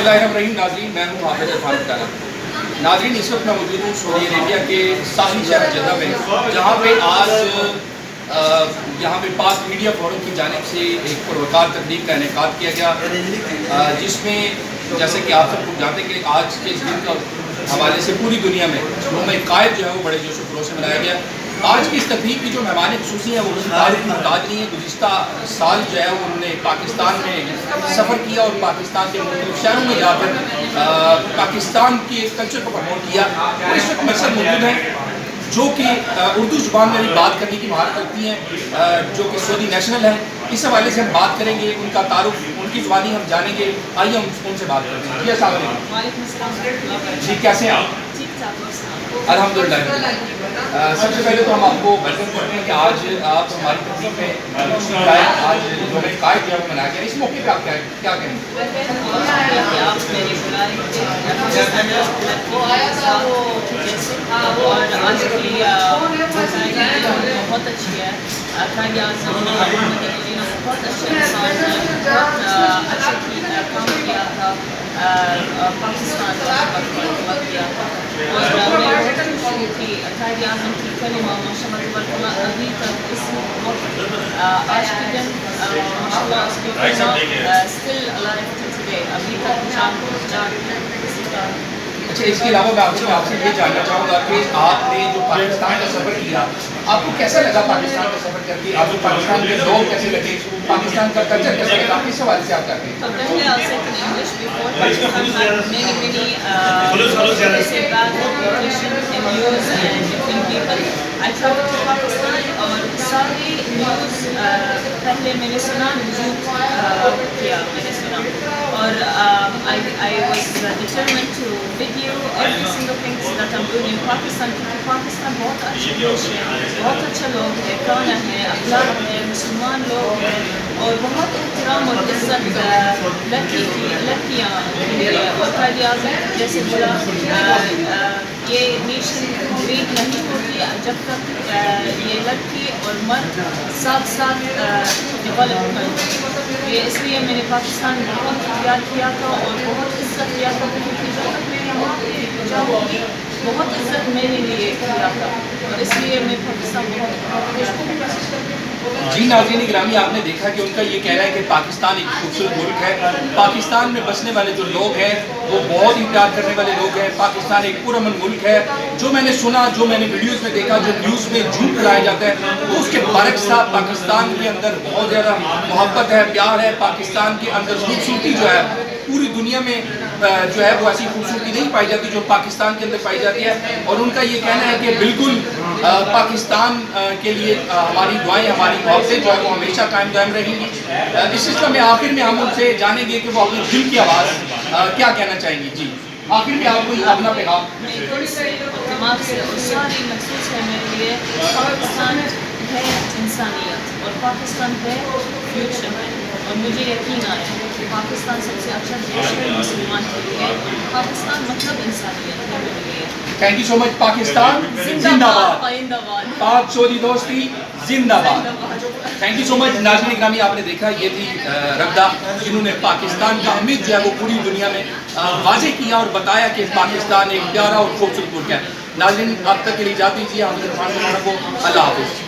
बिस्मिल्लाहिर्रहमानिर्रहीम। नाज़रीन, मैं हूँ हाफिज़ इरफान अब्दाला। नाज़रीन, इस वक्त मैं मौजूद हूँ सऊदी अरेबिया के साहिल शहर जद्दा में, जहाँ पे आज यहाँ पे पाक मीडिया फोरम की जानिब से एक पुरवकार तकरीब का इनेकाद किया गया, जिसमें जैसे कि आप सब लोग जानते हैं कि आज के इस दिन का हवाले से पूरी दुनिया में यौम कायद जो है वो बड़े जोश व खरोश से मनाया गया। आज की इस तकरीब की जो मेहमान खुसूसी हैं वो किसी तारीफ की मोहताज नहीं है। गुज़िश्ता साल जो है वो उन्होंने पाकिस्तान में सफ़र किया और पाकिस्तान के मुख्तलिफ शहरों में जाकर पाकिस्तान के कल्चर को प्रमोट किया। और इस वक्त मकसद मौजूद है जो कि उर्दू ज़ुबान में भी बात करने की महारत रखती हैं, जो कि सऊदी नेशनल है। इस हवाले से हम बात करेंगे, उनका तारुफ, उनकी ज़ुबानी हम जानेंगे। आइए हम उनसे बात करते हैं। जी अस्सलाम वालेकुम। जी कैसे हैं आप? अल्हम्दुलिल्लाह। सबसे पहले तो हम आपको वेलकम करते हैं कि आज आप हमारी तकरीब में आज यौम कायद जो मनाया गया, इस मौके पर आप क्या कहेंगे? बहुत अच्छी है। बहुत अच्छे इंसान हैं, बहुत अच्छा काम किया था पाकिस्तान का वक्त किया था। और मैं बहुत खुशी थी कायद आज़म की कलिमा माशाअल्लाह अभी तक इस वक्त आज के दिन माशाअल्लाह उसकी स्टिल अलाइव टुडे, अभी तक जान किसी का। अच्छा, इसके अलावा मैं आपसे ये जानना चाहूँगा कि आपने जो पाकिस्तान का सफ़र किया, आपको कैसा लगा पाकिस्तान का सफ़र करके? आपको पाकिस्तान के लोग कैसे लगे, पाकिस्तान का कल्चर कैसा लगा, किस हवाले से आप करते हैं? तो पहले I'll say in English before Pakistan had many say bad reputation in news and different people. I traveled to Pakistan और सारी न्यूज़ पहले मैंने सुना, वजूद किया मैंने सुना, और I was determined to video every single thing that I'm doing in Pakistan, क्योंकि पाकिस्तान बहुत अच्छे देश है, बहुत अच्छे लोग हैं, काना है, अखलाक है, मुसलमान लोग हैं, और बहुत एहतराम और इज्जत लड़कियाँ और कायद आज़म जैसे बोला ये नेशन कंप्लीट नहीं होती जब तक ये लड़की और मर्द साथ साथ डेवलप करते। ये इसलिए मैंने पाकिस्तान बहुत प्यार किया था और बहुत इज्जत किया था, क्योंकि जब तक मेरी मौत होगी बहुत इज्जत मेरे लिए किया था, और इसलिए मैं पाकिस्तान बहुत जी। नाज़रीन गिरामी, आपने देखा कि उनका ये कहना है कि पाकिस्तान एक खूबसूरत मुल्क है, पाकिस्तान में बसने वाले जो लोग हैं वो बहुत ही प्यार करने वाले लोग हैं, पाकिस्तान एक पुरअमन मुल्क है। जो मैंने सुना, जो मैंने वीडियोस में देखा, जो न्यूज़ में झूठ फैलाया जाता है, तो उसके बरक्स था। पाकिस्तान के अंदर बहुत ज़्यादा मोहब्बत है, प्यार है। पाकिस्तान के अंदर खूबसूरती जो है पूरी दुनिया में जो है वो ऐसी खूबसूरती नहीं पाई जाती जो पाकिस्तान के अंदर पाई जाती है। और उनका ये कहना है कि बिल्कुल पाकिस्तान के लिए हमारी दुआएं, हमारी मोहब्बतें जो है वो हमेशा कायम दायम रहेंगी। इस सिलसिले में आखिर में हम उनसे जानेंगे कि वो अपने दिल की आवाज़ क्या कहना चाहेंगी। जी, आखिर में आप कोई अपना पैगाम? दिमाग से और सारी महसूस है मेरे लिए, पाकिस्तान है इंसानियत और पाकिस्तान है फ्यूचर है, और मुझे यकीन आया कि पाकिस्तान सबसे अच्छा देश है मुसलमान के लिए। पाकिस्तान मतलब इंसानियत है मेरे लिए। Thank you so much. Pakistan जिंदाबाद, पाक सऊदी दोस्ती जिंदाबाद। Thank you so much. नाज़रीन ग्रामी, आपने देखा ये थी रब्दा, जिन्होंने पाकिस्तान का अहमियत जो है वो पूरी दुनिया में वाज़ेह किया और बताया कि पाकिस्तान एक प्यारा और खूबसूरत मुल्क है। नाज़रीन, अब तक के लिए इजाज़त दीजिए। हम इरफान को अल्लाह हाफ़िज़।